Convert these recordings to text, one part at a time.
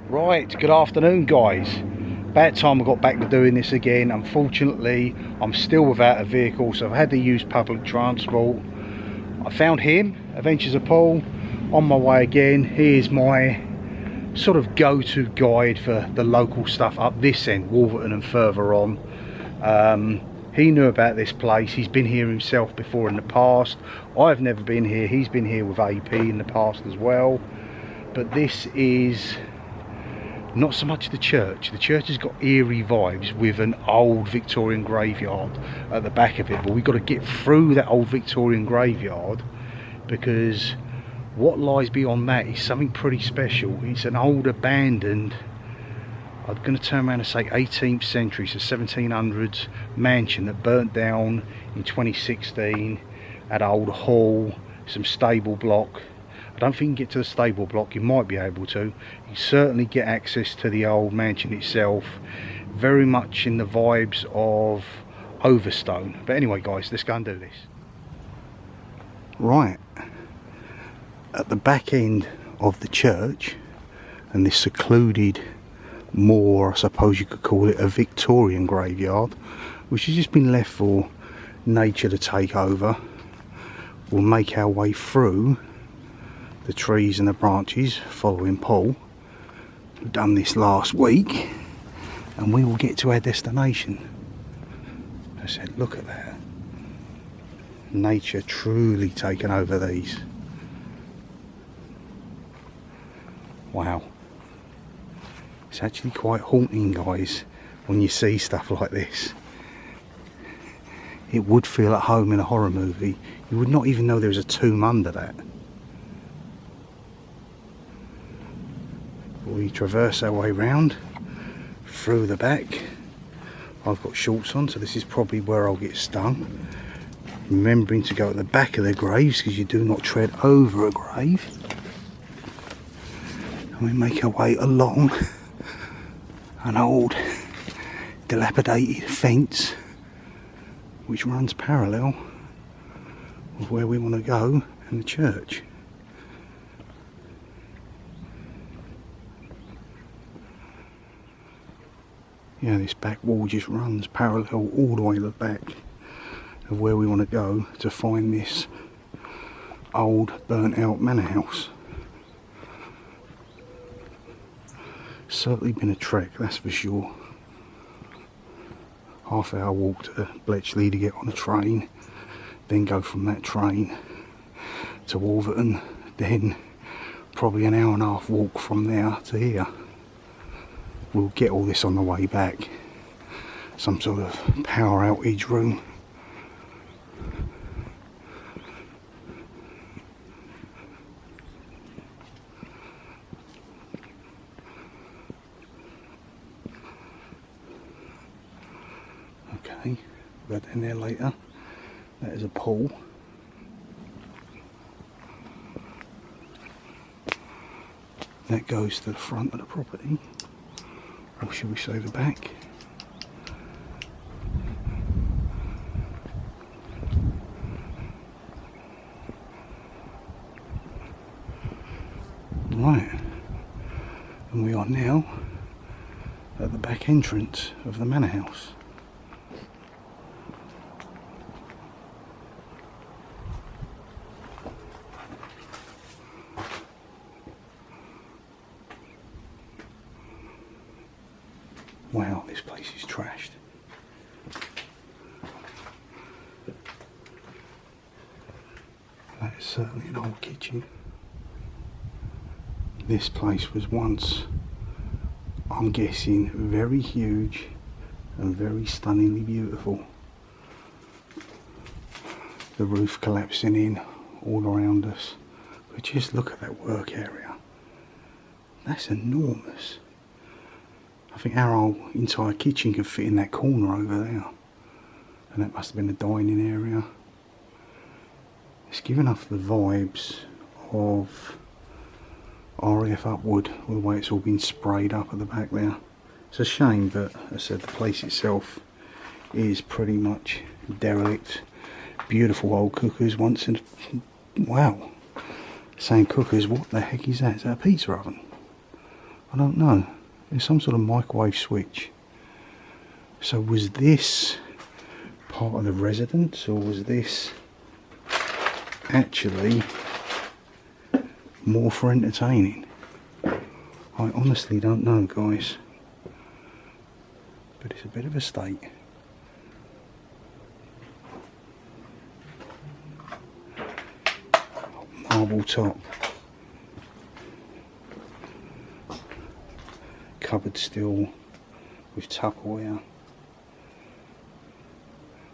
Right, good afternoon guys. About time I got back to doing this again. Unfortunately, I'm still without a vehicle, so I've had to use public transport. I found him, Adventures of Paul, on my way again. He is my sort of go-to guide for the local stuff up this end, Wolverton and further on. He knew about this place. He's been here himself before in the past. I've never been here. He's been here with AP in the past as well. But this is not so much the church. The church has got eerie vibes with an old Victorian graveyard at the back of it, but we've got to get through that old Victorian graveyard because what lies beyond that is something pretty special. It's an old abandoned, I'm going to turn around and say 18th century, so 1700s mansion that burnt down in 2016. Had an old hall, some stable block. I don't think you can get to the stable block. You might be able to. You can certainly get access to the old mansion itself. Very much in the vibes of Overstone. But anyway guys, let's go and do this. Right, at the back end of the church and this secluded, more I suppose you could call it, a Victorian graveyard, which has just been left for nature to take over. We'll make our way through the trees and the branches following Paul. We've done this last week and we will get to our destination. I said, look at that. Nature truly taken over these. Wow. It's actually quite haunting guys when you see stuff like this. It would feel at home in a horror movie. You would not even know there was a tomb under that. We traverse our way round through the back. I've got shorts on, so this is probably where I'll get stung. Remembering to go at the back of the graves because you do not tread over a grave. And we make our way along an old dilapidated fence which runs parallel with where we want to go and the church. Yeah, this back wall just runs parallel all the way to the back of where we want to go to find this old burnt out manor house. Certainly been a trek, that's for sure. Half-hour walk to Bletchley to get on a train, then go from that train to Wolverton, then probably an hour and a half walk from there to here. We'll get all this on the way back. Some sort of power outage room. Okay, we'll go down there later. That is a pool. That goes to the front of the property. Or should we say the back? Right, and we are now at the back entrance of the manor house. Wow, this place is trashed. That is certainly an old kitchen. This place was once, I'm guessing, very huge and very stunningly beautiful. The roof collapsing in all around us. But just look at that work area. That's enormous. I think our whole entire kitchen could fit in that corner over there. And that must have been a dining area. It's giving off the vibes of RAF Upwood, with the way it's all been sprayed up at the back there. It's a shame, but as I said, the place itself is pretty much derelict. Beautiful old cookers once, and wow, same cookers. What the heck is that? Is that a pizza oven? I don't know. There's some sort of microwave switch. So was this part of the residence, or was this actually more for entertaining? I honestly don't know, guys. But it's a bit of a state. Marble top. Cupboard still with Tupperware.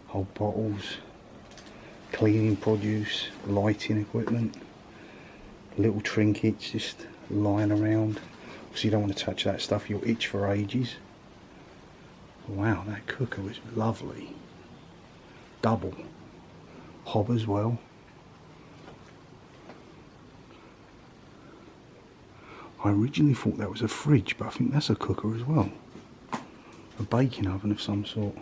Whole bottles. Cleaning produce. Lighting equipment. Little trinkets just lying around. Obviously you don't want to touch that stuff, you'll itch for ages. Wow, that cooker was lovely. Double. Hob as well. I originally thought that was a fridge, but I think that's a cooker as well. A baking oven of some sort.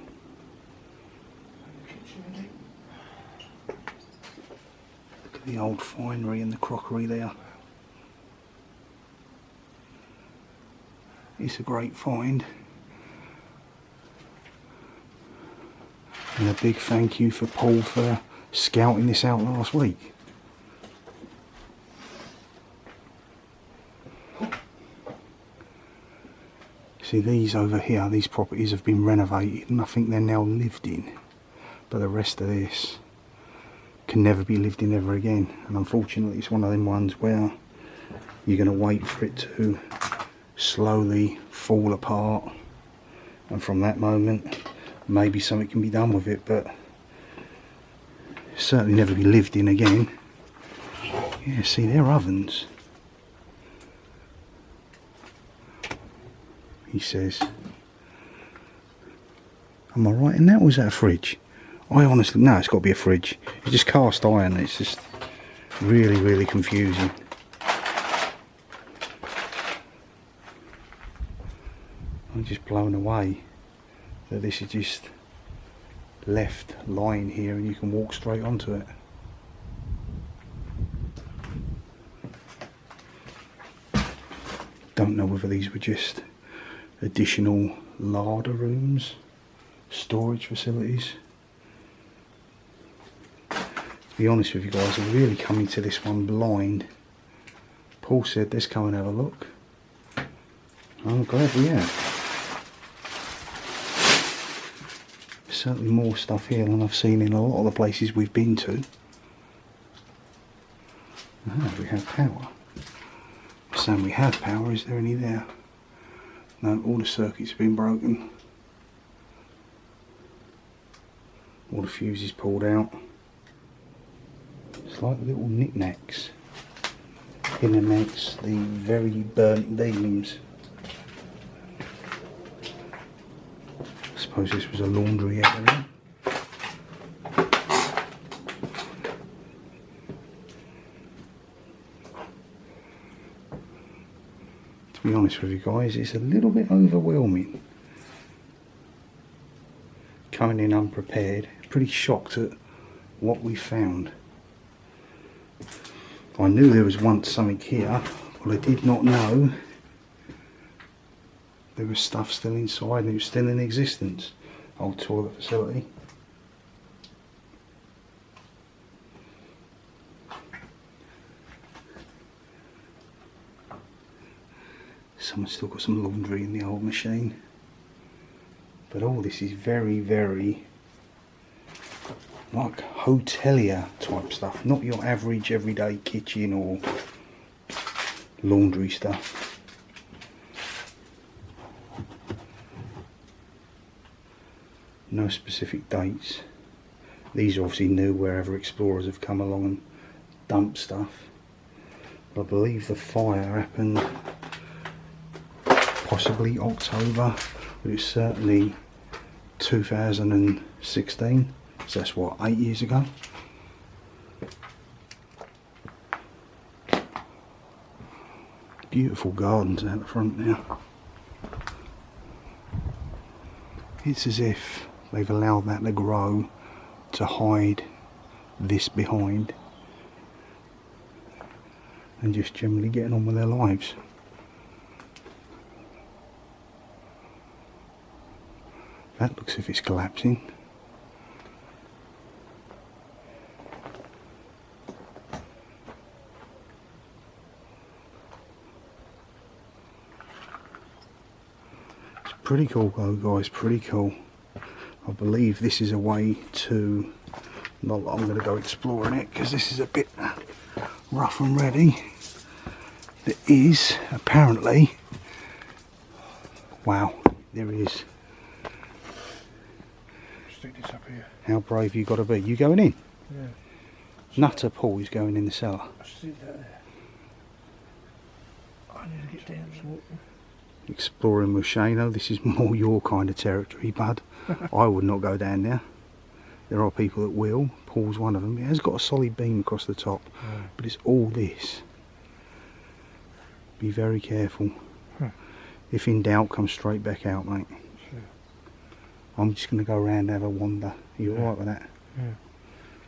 Look at the old finery and the crockery there. It's a great find. And a big thank you for Paul for scouting this out last week. See, these over here, these properties have been renovated and I think they're now lived in. But the rest of this can never be lived in ever again. And unfortunately it's one of them ones where you're going to wait for it to slowly fall apart. And from that moment, maybe something can be done with it, but certainly never be lived in again. Yeah, see, they're ovens. He says, am I right in that, or is that a fridge? I honestly, no, it's got to be a fridge. It's just cast iron. It's just really, really confusing. I'm just blown away that this is just left lying here and you can walk straight onto it. Don't know whether these were just additional larder rooms, storage facilities. To be honest with you guys, I'm really coming to this one blind. Paul said, let's come and have a look. I'm glad we have. Certainly more stuff here than I've seen in a lot of the places we've been to. Ah, we have power. Saying we have power, is there any there? No, all the circuits have been broken. All the fuses pulled out. It's like little knickknacks in amongst the very burnt beams. I suppose this was a laundry area. To be honest with you guys, it's a little bit overwhelming. Coming in unprepared, pretty shocked at what we found. I knew there was once something here, but I did not know there was stuff still inside and it was still in existence. Old toilet facility. Someone's still got some laundry in the old machine. But all this is very, very like hotelier type stuff, not your average everyday kitchen or laundry stuff. No specific dates. These are obviously new wherever explorers have come along and dumped stuff. But I believe the fire happened possibly October, but it's certainly 2016. So that's what, 8 years ago? Beautiful gardens out the front now. It's as if they've allowed that to grow to hide this behind and just generally getting on with their lives. That looks as if it's collapsing. It's pretty cool though, guys, pretty cool. I believe this is a way to, not that I'm going to go exploring it because this is a bit rough and ready. There is apparently, wow, there is. Stick this up here. How brave you got to be. You going in? Yeah. Nutter Paul is going in the cellar. I stick that there. I need to get down some. Exploring with Shano, this is more your kind of territory, bud. I would not go down there. There are people that will. Paul's one of them. It has got a solid beam across the top, but it's all this. Be very careful. If in doubt, come straight back out, mate. Sure. I'm just going to go around and have a wander. Are you alright with that? Yeah.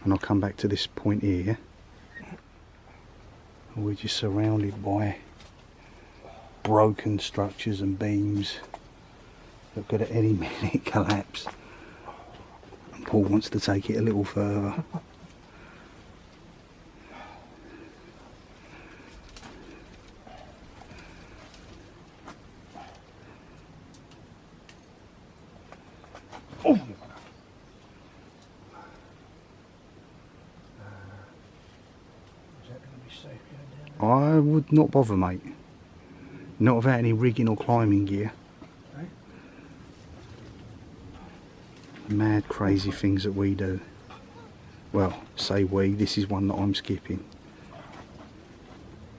And I'll come back to this point here. We're just surrounded by broken structures and beams that could at any minute collapse. And Paul wants to take it a little further. Oh! Uh, Is that going to be safe going down? I would not bother, mate. Not without any rigging or climbing gear. Right. Mad, crazy things that we do. Well, say we, this is one that I'm skipping.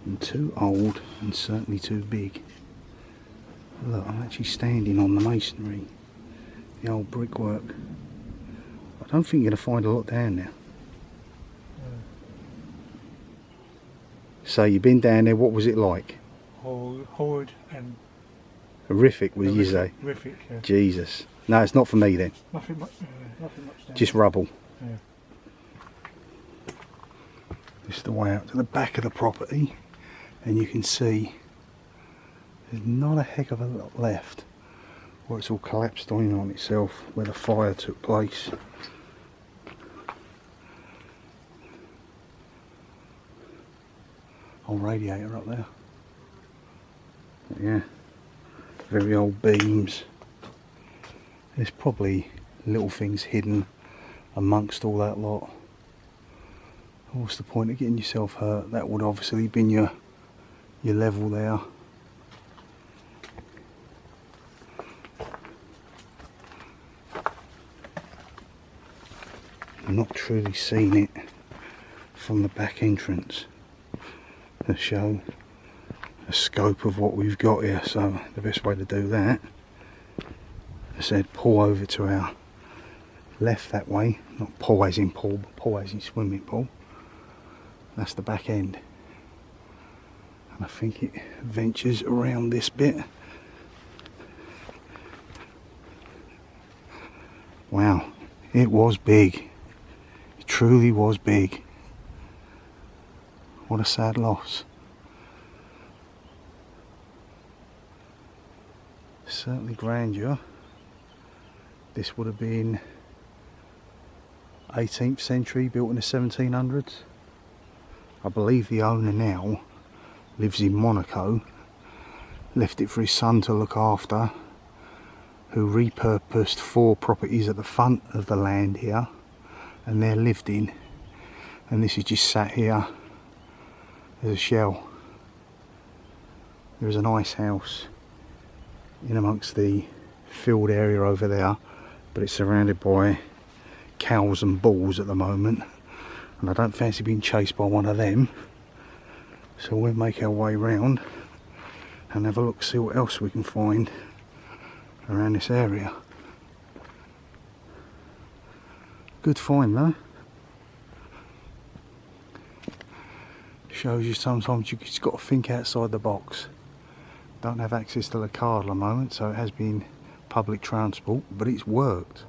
I'm too old and certainly too big. Look, I'm actually standing on the masonry. The old brickwork. I don't think you're going to find a lot down there. So you've been down there, what was it like? Horrid and Horrific, was you say? horrific, yeah. Jesus. No, it's not for me then. Nothing much down Just rubble. there. Just the way out to the back of the property, and you can see there's not a heck of a lot left where it's all collapsed on itself where the fire took place. Old radiator up there. But yeah, very old beams. There's probably little things hidden amongst all that lot. What's the point of getting yourself hurt? That would obviously been your level there. I'm not truly seeing it from the back entrance to show a scope of what we've got here, so the best way to do that, I said, pull over to our left that way, not pull as in pool, but pull as in swimming pool. That's the back end, and I think it ventures around this bit. Wow, it was big. It truly was big. What a sad loss. Certainly grandeur. This would have been 18th century, built in the 1700s. I believe the owner now lives in Monaco, left it for his son to look after, who repurposed 4 properties at the front of the land here, and they're lived in, and this is just sat here as a shell. There is a nice house in amongst the field area over there, but it's surrounded by cows and bulls at the moment, and I don't fancy being chased by one of them, so we'll make our way round and have a look, see what else we can find around this area. Good find though. Shows you sometimes you just got to think outside the box. Don't have access to the car at the moment, so it has been public transport, but it's worked.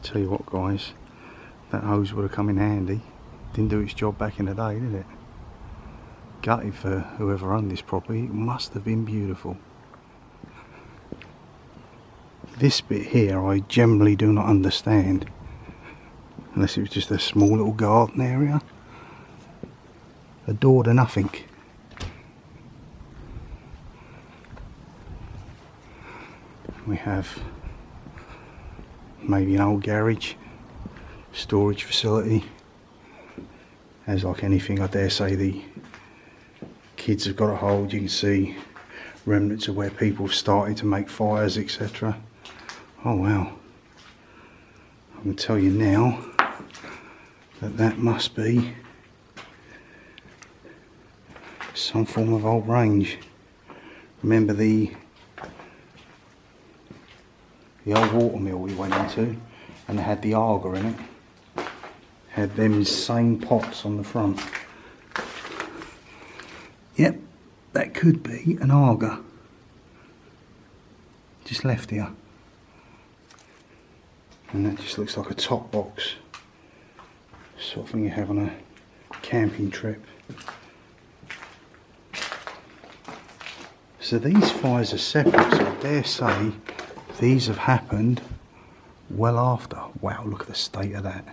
Tell you what guys, that hose would have come in handy. Didn't do its job back in the day, did it? Gutted for whoever owned this property. It must have been beautiful. This bit here I generally do not understand, unless it was just a small little garden area. A door to nothing. We have maybe an old garage, storage facility. As like anything, I dare say the kids have got a hold. You can see remnants of where people have started to make fires, etc. Oh wow, I can tell you now that that must be some form of old range. Remember the old watermill we went into, and it had the Arga in it. Had them same pots on the front. Yep, that could be an Arga. Just left here. And that just looks like a top box. Sort of thing you have on a camping trip. So these fires are separate, so I dare say these have happened well after. Wow, look at the state of that.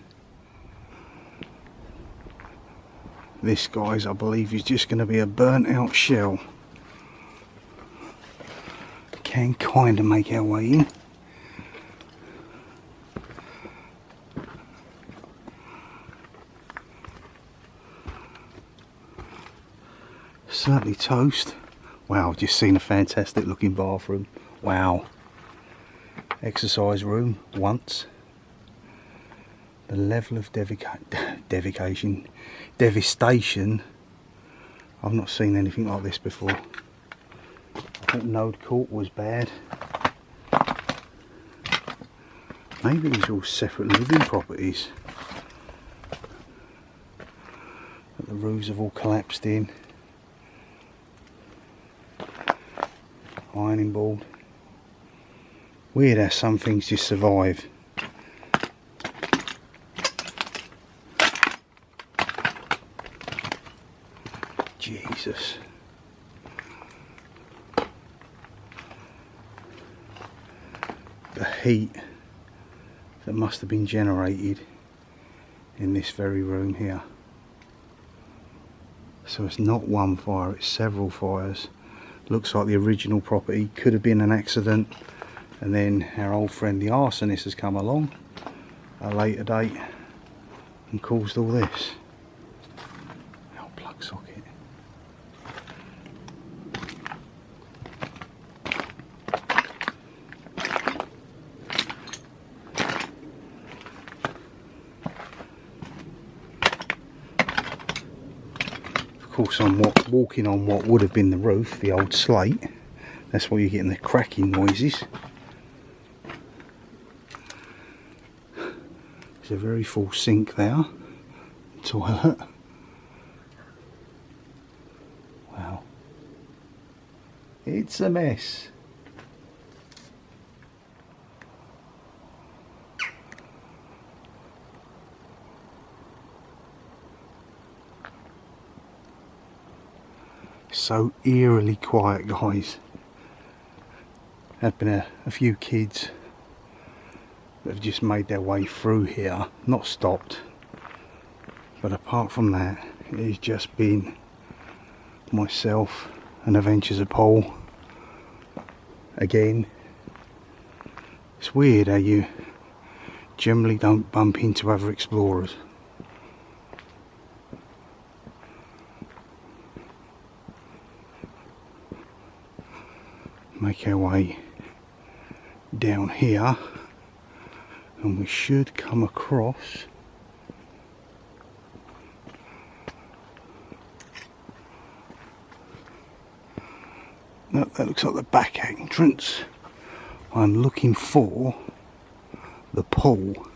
This, guys, I believe is just going to be a burnt out shell. Can kind of make our way in. Certainly toast. Wow, I've just seen a fantastic looking bathroom. Wow. Exercise room once. The level of devastation. I've not seen anything like this before. I thought Node Court was bad. Maybe these are all separate living properties. But the roofs have all collapsed in. Ironing board. Weird how some things just survive. Jesus. The heat that must have been generated in this very room here. So it's not one fire, it's several fires. Looks like the original property could have been an accident, and then our old friend the arsonist has come along at a later date and caused all this. Our plug socket. Of course, I'm walking on what would have been the roof, the old slate. That's why you're getting the cracking noises. There's a very full sink there. Toilet. Wow. It's a mess. So eerily quiet, guys. There've been a few kids that have just made their way through here, not stopped, but apart from that, it has just been myself and Adventures of Paul again. It's weird how you generally don't bump into other explorers. Make our way down here and we should come across no, that looks like the back entrance. I'm looking for the pool.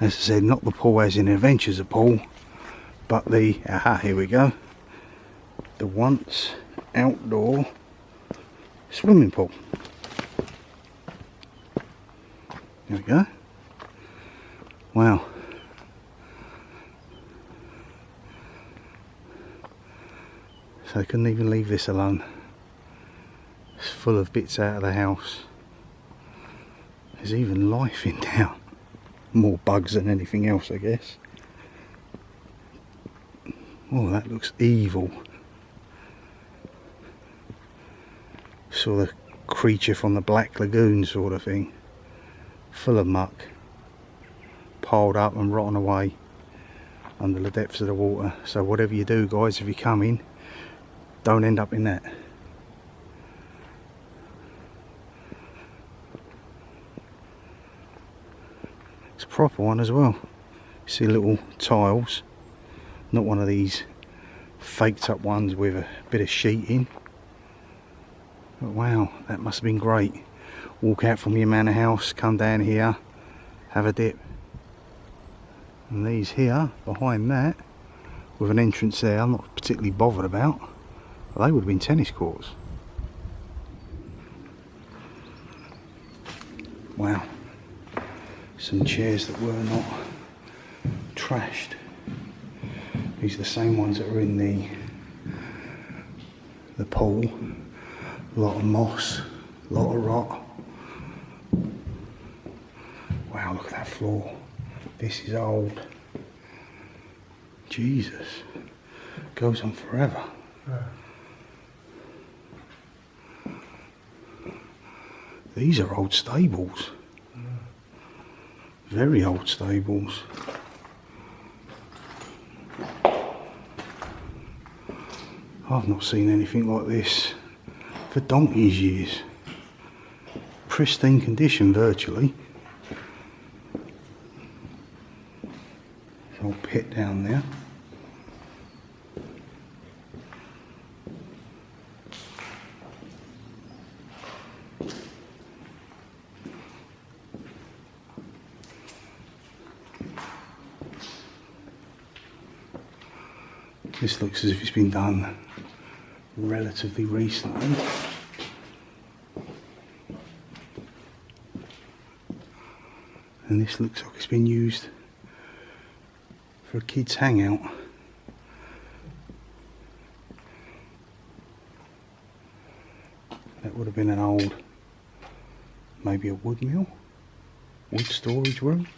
As I said, not the pool as in Adventures of Paul, but the, aha, here we go, the once outdoor swimming pool. There we go. Wow. So they couldn't even leave this alone. It's full of bits out of the house. There's even life in there. More bugs than anything else, I guess. Oh, that looks evil. Sort of creature from the Black Lagoon sort of thing. Full of muck. Piled up and rotting away under the depths of the water. So whatever you do, guys, if you come in, don't end up in that. It's a proper one as well. See little tiles, not one of these faked up ones with a bit of sheeting. But wow, that must have been great. Walk out from your manor house, come down here, have a dip. And these here, behind that, with an entrance there I'm not particularly bothered about. They would have been tennis courts. Wow. Some chairs that were not trashed. These are the same ones that are in the pool. A lot of moss, a lot of rot. Wow, look at that floor. This is old. Jesus. Goes on forever. Yeah. These are old stables. Yeah. Very old stables. I've not seen anything like this for donkey's years. Pristine condition virtually. Old pit down there. This looks as if it's been done relatively recently. And this looks like it's been used for a kid's hangout. That would have been an old, maybe a wood mill, wood storage room.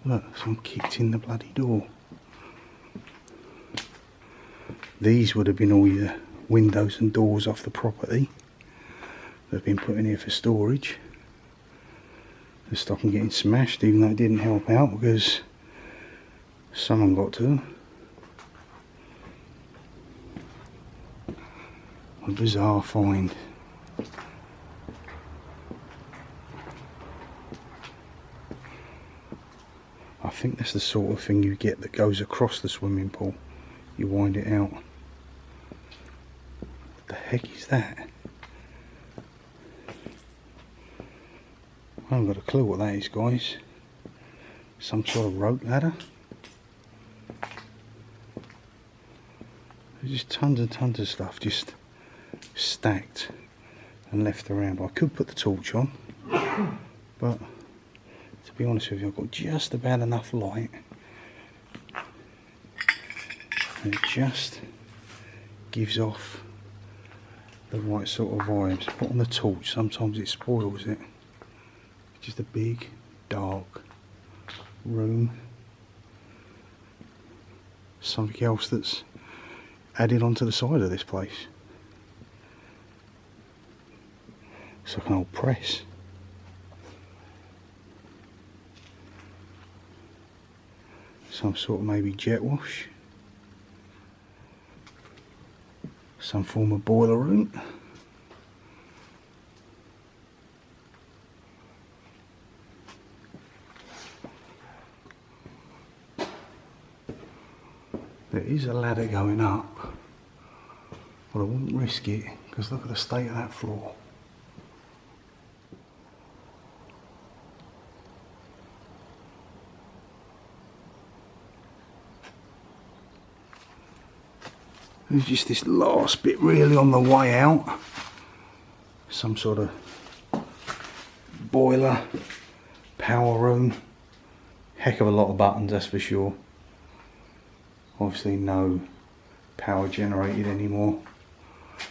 Look, someone kicked in the bloody door. These would have been all your windows and doors off the property that have been put in here for storage. To stop them getting smashed, even though it didn't help out because someone got to them. A bizarre find. I think that's the sort of thing you get that goes across the swimming pool. You wind it out. What the heck is that? I haven't got a clue what that is, guys. Some sort of rope ladder. There's just tons and tons of stuff just stacked and left around. I could put the torch on, but to be honest with you, I've got just about enough light. And it just gives off the right sort of vibes. Put on the torch, sometimes it spoils it. Just a big, dark room. Something else that's added onto the side of this place. It's like an old press. Some sort of maybe jet wash. Some form of boiler room. There is a ladder going up, but I wouldn't risk it because look at the state of that floor. There's just this last bit really on the way out. Some sort of boiler, power room, heck of a lot of buttons, that's for sure. Obviously no power generated anymore.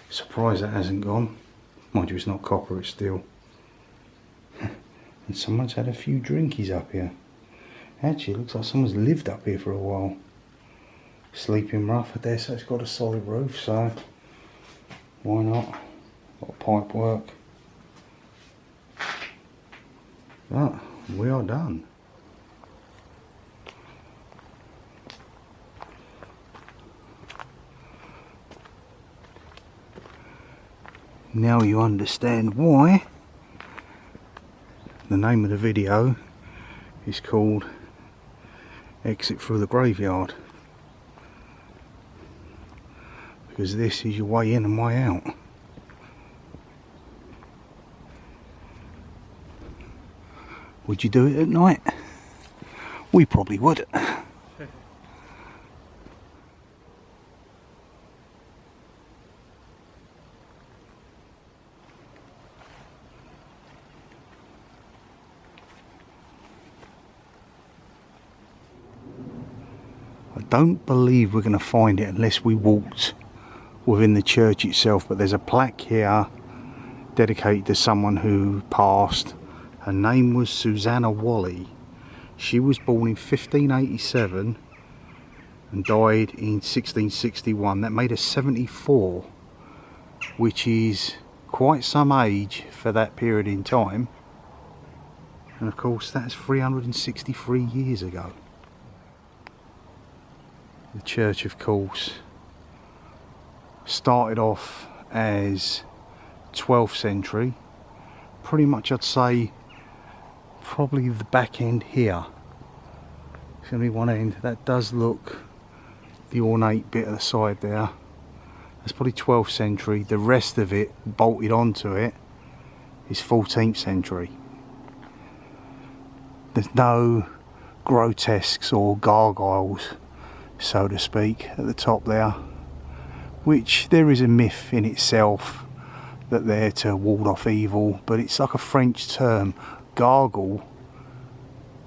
Surprised that hasn't gone. Mind you, it's not copper, it's steel. And someone's had a few drinkies up here. Actually, it looks like someone's lived up here for a while. Sleeping rough, I dare say it's got a solid roof, so why not? A lot of pipe work. But we are done. Now you understand why the name of the video is called Exit Through the Graveyard, because this is your way in and way out. Would you do it at night? We probably would. I don't believe we're going to find it unless we walked within the church itself, but there's a plaque here dedicated to someone who passed. Her name was Susanna Wally. She was born in 1587 and died in 1661. That made her 74, which is quite some age for that period in time. And of course that's 363 years ago. The church, of course, started off as 12th century. Pretty much I'd say probably the back end here. It's only one end. That does look the ornate bit at the side there. That's probably 12th century. The rest of it bolted onto it is 14th century. There's no grotesques or gargoyles, so to speak, at the top there, which there is a myth in itself that they're to ward off evil, but it's like a French term. Gargle,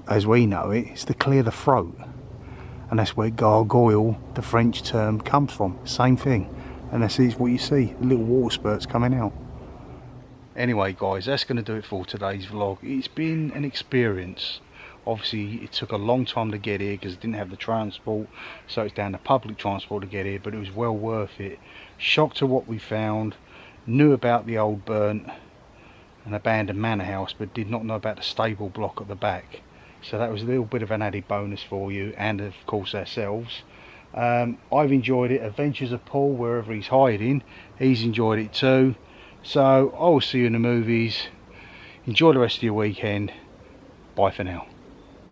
as we know it, is to clear the throat, and that's where gargoyle, the French term, comes from. Same thing, and that's what you see, the little water spurts coming out. Anyway guys, that's going to do it for today's vlog. It's been an experience. Obviously it took a long time to get here because it didn't have the transport, so it's down to public transport to get here, but it was well worth it. Shocked at what we found. Knew about the old burnt and abandoned manor house, but did not know about the stable block at the back, so that was a little bit of an added bonus for you, and of course ourselves. I've enjoyed it. Adventures of Paul, wherever he's hiding, he's enjoyed it too. So I will see you in the movies. Enjoy the rest of your weekend. Bye for now.